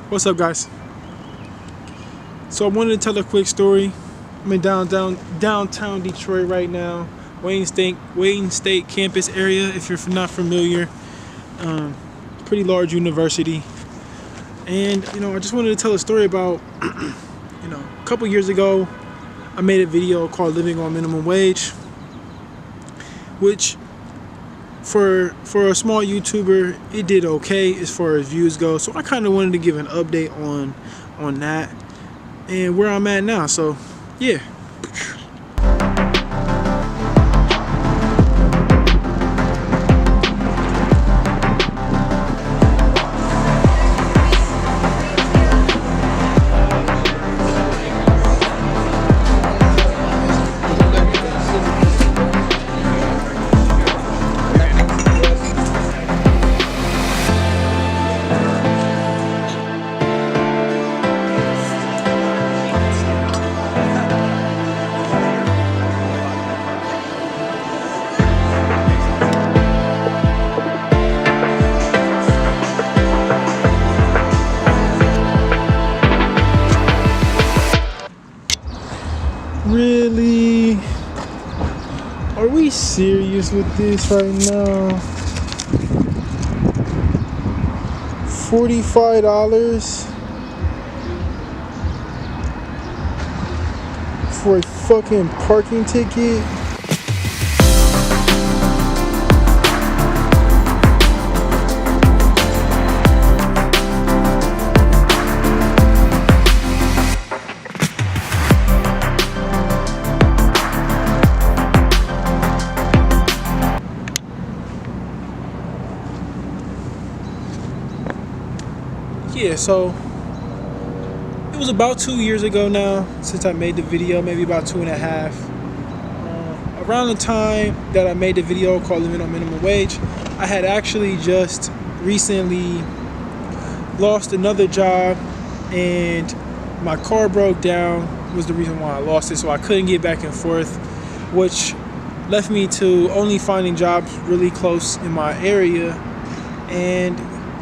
What's up, guys? So I wanted to tell a quick story. I'm in downtown Detroit right now, Wayne State campus area. If you're not familiar, pretty large university. And I just wanted to tell a story about a couple years ago, I made a video called "Living on Minimum Wage," which for a small YouTuber, it did okay as far as views go. So I kind of wanted to give an update on that and where I'm at now. So yeah. Really? Are we serious with this right now? $45 for a fucking parking ticket? Yeah, so it was about 2 years ago now since I made the video, maybe about 2.5. Around the time that I made the video called "Living on Minimum Wage," I had actually just recently lost another job, and my car broke down was the reason why I lost it, so I couldn't get back and forth, which left me to only finding jobs really close in my area. And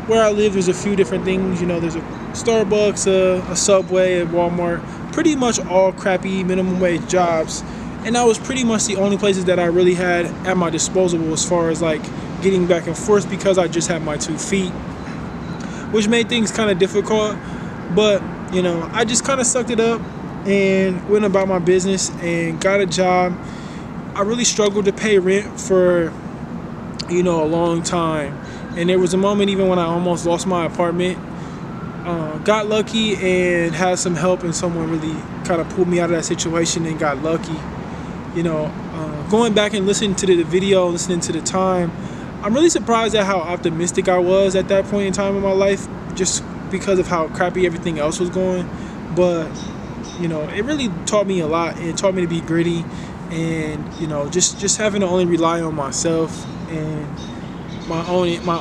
where I live, there's a few different things. There's a Starbucks, a Subway, a Walmart, pretty much all crappy minimum wage jobs. And that was pretty much the only places that I really had at my disposal as far as like getting back and forth, because I just had my 2 feet, which made things kind of difficult. But, I just kind of sucked it up and went about my business and got a job. I really struggled to pay rent for, a long time. And there was a moment even when I almost lost my apartment. Got lucky and had some help, and someone really kind of pulled me out of that situation and got lucky. Going back and listening to the video, listening to the time, I'm really surprised at how optimistic I was at that point in time in my life, just because of how crappy everything else was going. But, it really taught me a lot, and it taught me to be gritty, and, just having to only rely on myself and my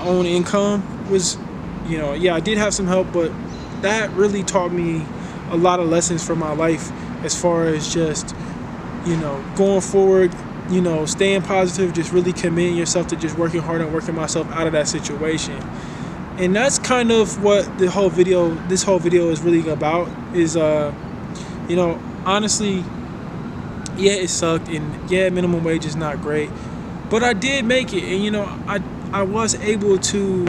own income was, I did have some help, but that really taught me a lot of lessons for my life as far as just, going forward, staying positive, just really committing yourself to just working hard and working myself out of that situation. And that's kind of what this whole video is really about, is, honestly, yeah, it sucked, and yeah, minimum wage is not great, but I did make it, and, I was able to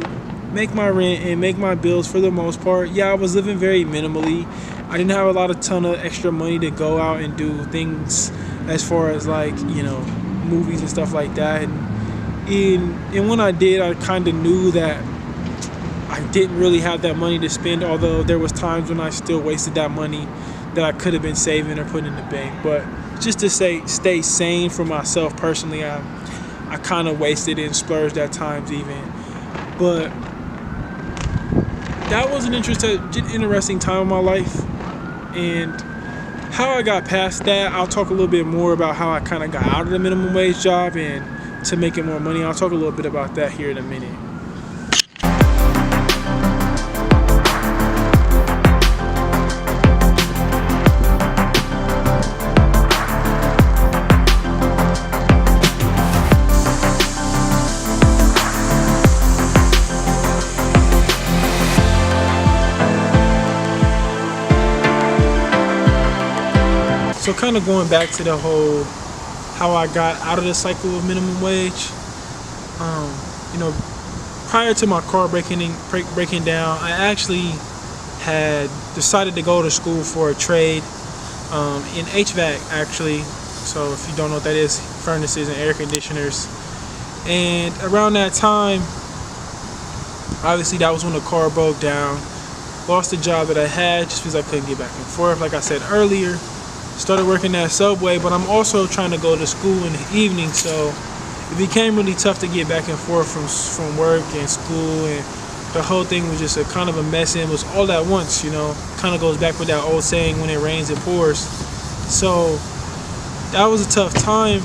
make my rent and make my bills for the most part. Yeah, I was living very minimally. I didn't have a ton of extra money to go out and do things as far as like, movies and stuff like that. And when I did, I kind of knew that I didn't really have that money to spend, although there was times when I still wasted that money that I could have been saving or putting in the bank. But just to stay sane for myself personally, I kind of wasted and splurged at times even. But that was an interesting time in my life. And how I got past that, I'll talk a little bit more about how I kind of got out of the minimum wage job and to making more money. I'll talk a little bit about that here in a minute. So kind of going back to the whole how I got out of the cycle of minimum wage. Um, you know, prior to my car breaking down, I actually had decided to go to school for a trade in HVAC actually. So if you don't know what that is, furnaces and air conditioners. And around that time, obviously that was when the car broke down. Lost the job that I had just because I couldn't get back and forth. Like I said earlier, started working at Subway, but I'm also trying to go to school in the evening, so it became really tough to get back and forth from work and school, and the whole thing was just a kind of a mess, and it was all at once, you know. Kind of goes back with that old saying, when it rains it pours. So that was a tough time,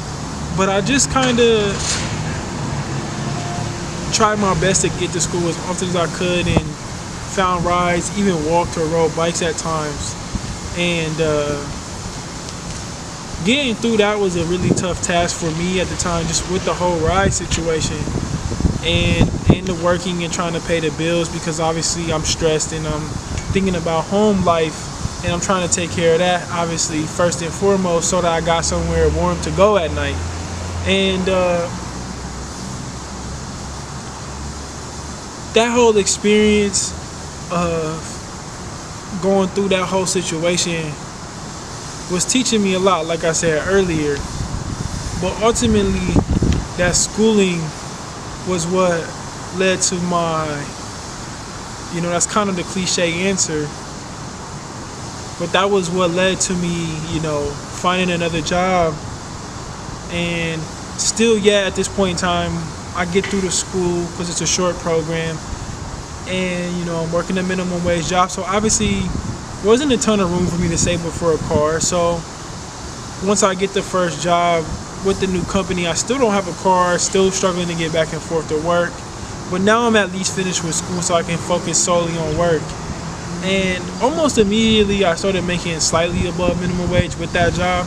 but I just kind of tried my best to get to school as often as I could, and found rides, even walked or rode bikes at times. And getting through that was a really tough task for me at the time, just with the whole ride situation and the working and trying to pay the bills, because obviously I'm stressed and I'm thinking about home life, and I'm trying to take care of that obviously first and foremost, so that I got somewhere warm to go at night. And that whole experience of going through that whole situation was teaching me a lot, like I said earlier. But ultimately, that schooling was what led to my, that's kind of the cliche answer, but that was what led to me, finding another job. And still, at this point in time, I get through the school because it's a short program, and I'm working a minimum wage job, so obviously wasn't a ton of room for me to save up for a car. So once I get the first job with the new company, I still don't have a car, still struggling to get back and forth to work, but now I'm at least finished with school, so I can focus solely on work. And almost immediately I started making slightly above minimum wage with that job,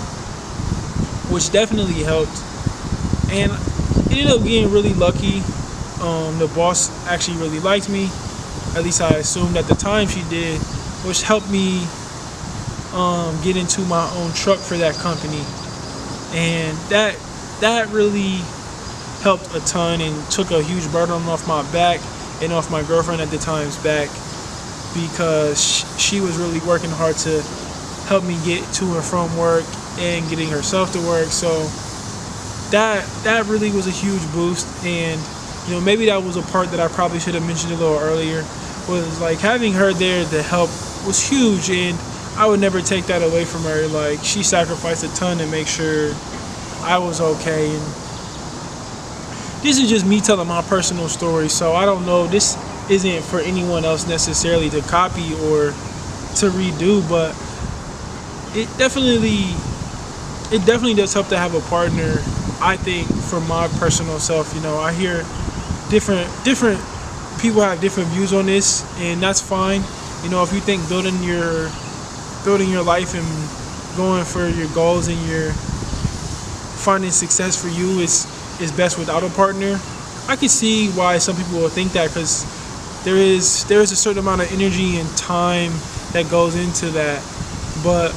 which definitely helped. And ended up getting really lucky. The boss actually really liked me, at least I assumed at the time she did, which helped me get into my own truck for that company. And that really helped a ton and took a huge burden off my back and off my girlfriend at the time's back, because she was really working hard to help me get to and from work and getting herself to work. So that really was a huge boost. And maybe that was a part that I probably should have mentioned a little earlier, was like having her there to help was huge, and I would never take that away from her. Like, she sacrificed a ton to make sure I was okay. And this is just me telling my personal story, so I don't know, this isn't for anyone else necessarily to copy or to redo, but it definitely does help to have a partner. I think for my personal self, I hear different people have different views on this, and that's fine. If you think building your life and going for your goals and your finding success for you is best without a partner, I can see why some people will think that, because there is a certain amount of energy and time that goes into that. But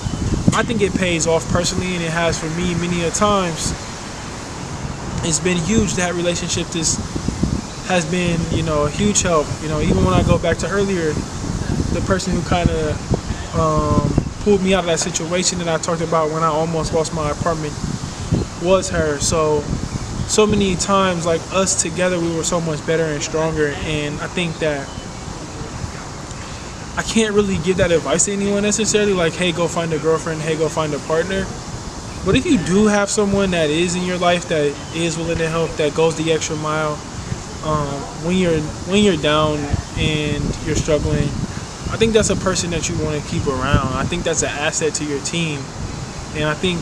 I think it pays off personally, and it has for me many a times. It's been huge. That relationship has been, a huge help. Even when I go back to earlier, the person who kind of pulled me out of that situation that I talked about when I almost lost my apartment was her. So many times, like, us together, we were so much better and stronger. And I think that I can't really give that advice to anyone necessarily, like, hey, go find a girlfriend, hey, go find a partner. But if you do have someone that is in your life that is willing to help, that goes the extra mile, when you're down and you're struggling, I think that's a person that you want to keep around. I think that's an asset to your team. And I think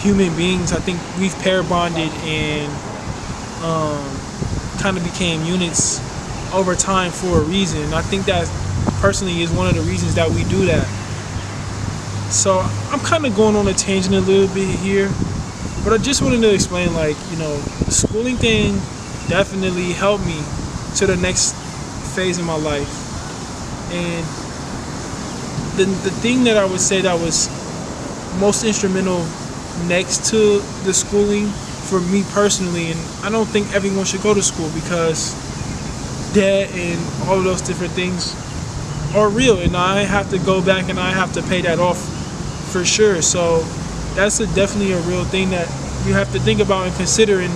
human beings, I think we've pair bonded and kind of became units over time for a reason. I think that personally is one of the reasons that we do that. So I'm kind of going on a tangent a little bit here, but I just wanted to explain, like, the schooling thing definitely helped me to the next phase of my life. And the thing that I would say that was most instrumental next to the schooling for me personally. And I don't think everyone should go to school, because debt and all of those different things are real, and I have to go back and I have to pay that off for sure. So that's definitely a real thing that you have to think about and consider. And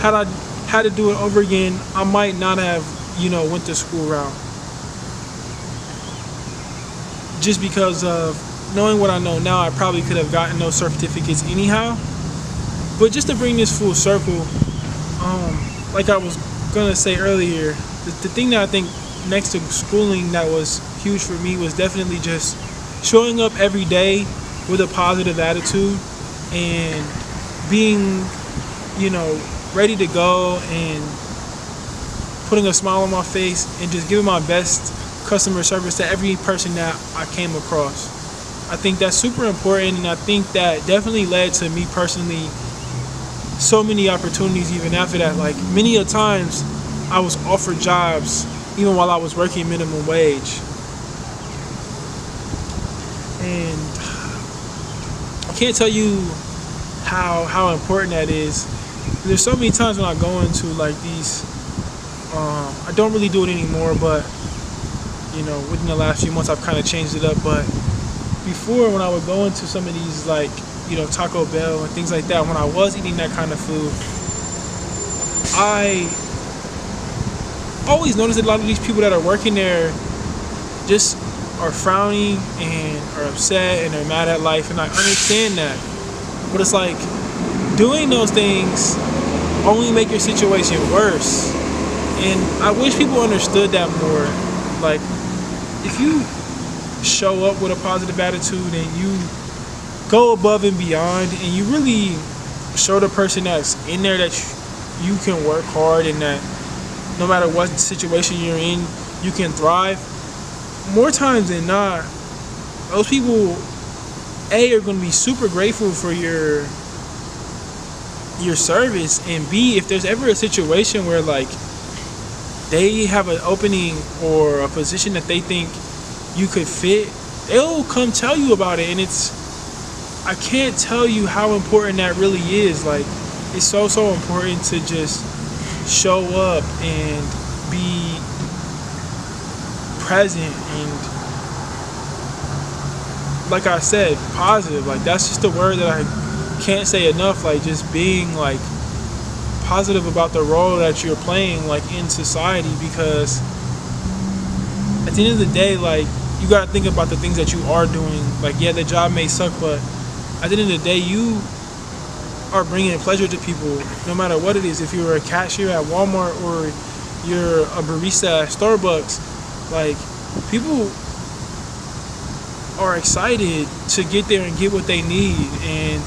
had I had to do it over again, I might not have, went the school route, just because of knowing what I know now. I probably could have gotten those certificates anyhow. But just to bring this full circle, like I was gonna say earlier, the thing that I think next to schooling that was huge for me was definitely just showing up every day with a positive attitude and being, ready to go and putting a smile on my face and just giving my best customer service to every person that I came across. I think that's super important, and I think that definitely led to me personally so many opportunities even after that. Like, many a times I was offered jobs even while I was working minimum wage. And I can't tell you how important that is. There's so many times when I go into like these, I don't really do it anymore, but within the last few months I've kind of changed it up. But before, when I would go into some of these, like, Taco Bell and things like that, when I was eating that kind of food, I always noticed that a lot of these people that are working there just are frowning and are upset and they're mad at life, and I understand that. But it's like, doing those things only make your situation worse. And I wish people understood that more. Like, if you show up with a positive attitude and you go above and beyond, and you really show the person that's in there that you can work hard, and that no matter what situation you're in, you can thrive, more times than not, those people, A, are going to be super grateful for your service, and B, if there's ever a situation where like they have an opening or a position that they think you could fit, they'll come tell you about it. And I can't tell you how important that really is. Like, it's so important to just show up and be present, and like I said, positive. Like, that's just a word that I can't say enough. Like, just being like positive about the role that you're playing, like, in society, because at the end of the day, like, you got to think about the things that you are doing. Like, yeah, the job may suck, but at the end of the day, you are bringing pleasure to people, no matter what it is. If you're a cashier at Walmart or you're a barista at Starbucks, like, people are excited to get there and get what they need. And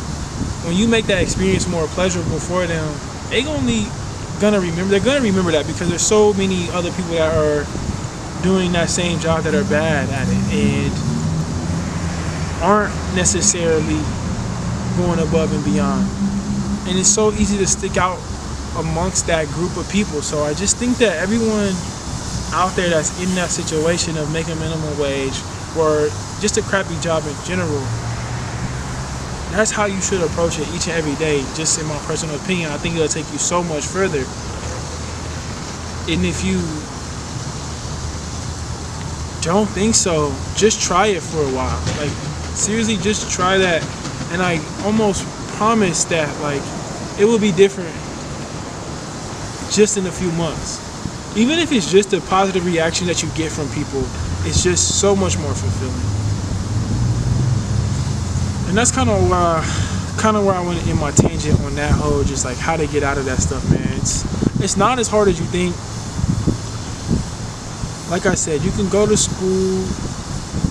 when you make that experience more pleasurable for them, they're gonna remember that, because there's so many other people that are doing that same job that are bad at it and aren't necessarily going above and beyond. And it's so easy to stick out amongst that group of people. So I just think that everyone out there that's in that situation of making minimum wage or just a crappy job in general, that's how you should approach it each and every day. Just in my personal opinion, I think it'll take you so much further. And if you don't think so, just try it for a while. Like, seriously, just try that. And I almost promise that, like, it will be different just in a few months. Even if it's just a positive reaction that you get from people, it's just so much more fulfilling. And that's kind of where I went in my tangent on that whole, just like how to get out of that stuff, man. It's not as hard as you think. Like I said, you can go to school,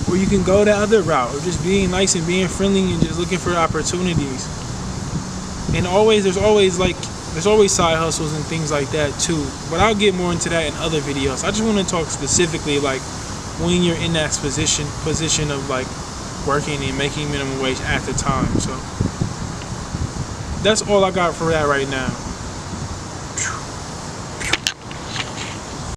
or you can go the other route of just being nice and being friendly and just looking for opportunities. And there's always side hustles and things like that too. But I'll get more into that in other videos. I just want to talk specifically, like, when you're in that position of like working and making minimum wage at the time. So that's all I got for that right now.